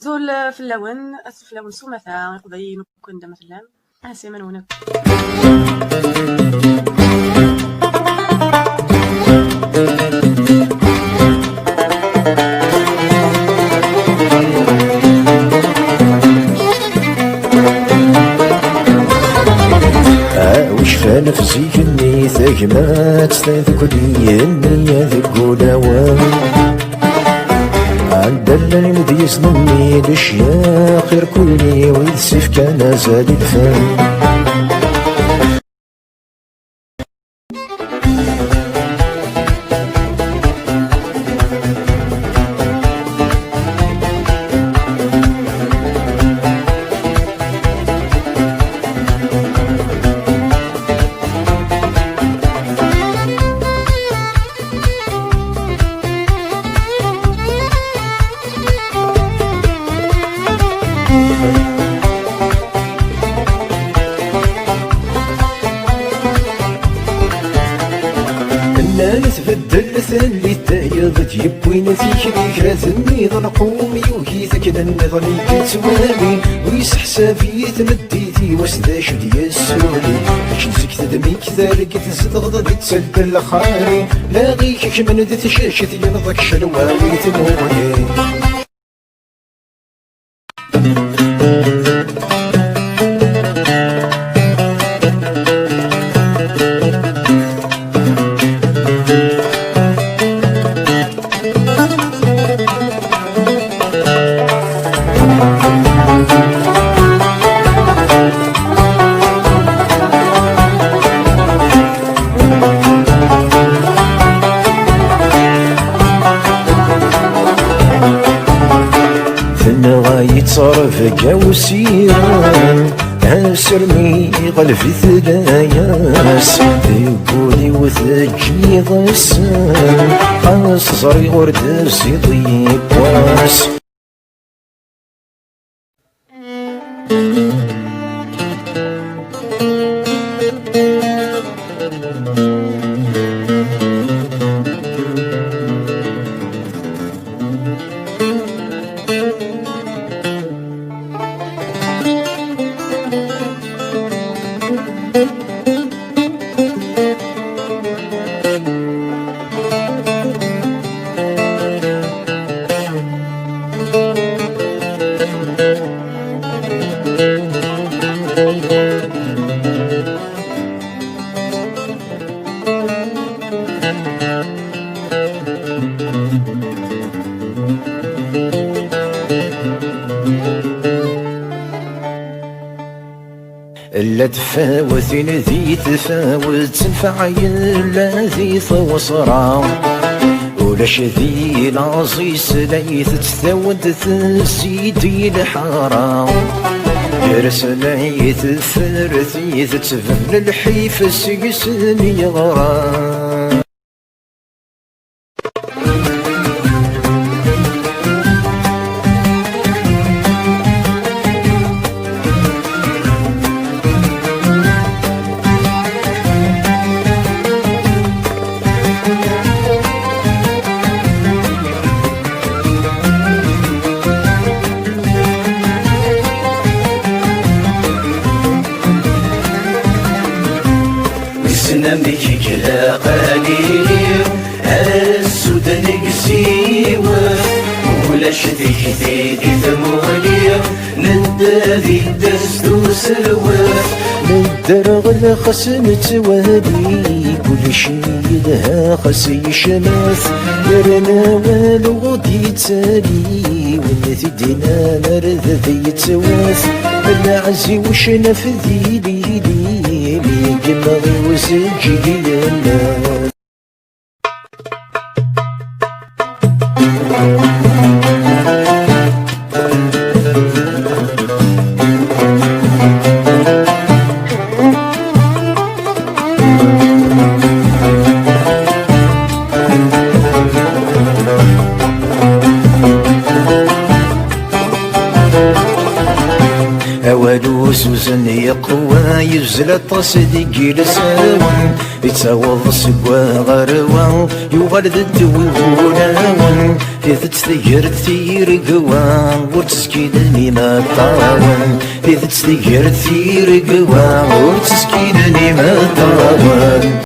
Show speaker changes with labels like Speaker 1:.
Speaker 1: زول فلاون فلاون سومثا يقضي نكون دا مثلا سيمن ونك
Speaker 2: وش فانا في زيكني ثقمات تذكرني اني ذكولا عندلني مديس نمي لشيا خير كلي ويدسف كان زاد الفن تبدل ثلي تايض تجيب وين فيك ذكرى ثميض القومي وكيثك النظر يتسوامي ويسحسابي تمديتي واسداش ديال السوري شنسك تدميك ذلك تزدغض دي تسلب الخاري لاغيك كمن ذي تشاشت ينضك شلواوي تمومي يتصرف جوسيران أسرني قلبي ثلاياس يقولي وثجي ضسان قاس صري ورد سيطيب واس لا تفاوت ذي تفاوت تنفع الذي ثوصرا ولاش ذي العزيز ليث تثاود سيدي الحرام يرس ليث فرثي تتفن الحيف سيسني غرام
Speaker 3: نمشي كلا قليل السودان قسيوة ولا شتي كثيدي ثمولية ندادي دستو سلوات
Speaker 2: ندرغ الخصم توابي كل شي لها خسي شماث درنا والو غدي تالي ونثي دينا مرذ ذي تواث العزي وشنا في ذي ليلي قمغي وسجلي لنا أوالو سوزن يقوى يزل الطاس ديكي لساون يتساوض سقوا غروا يوغل ذدوي غولاون في تتثير تثير قوا ورتسكي دني ما طاون في تتثير تثير قوا ورتسكي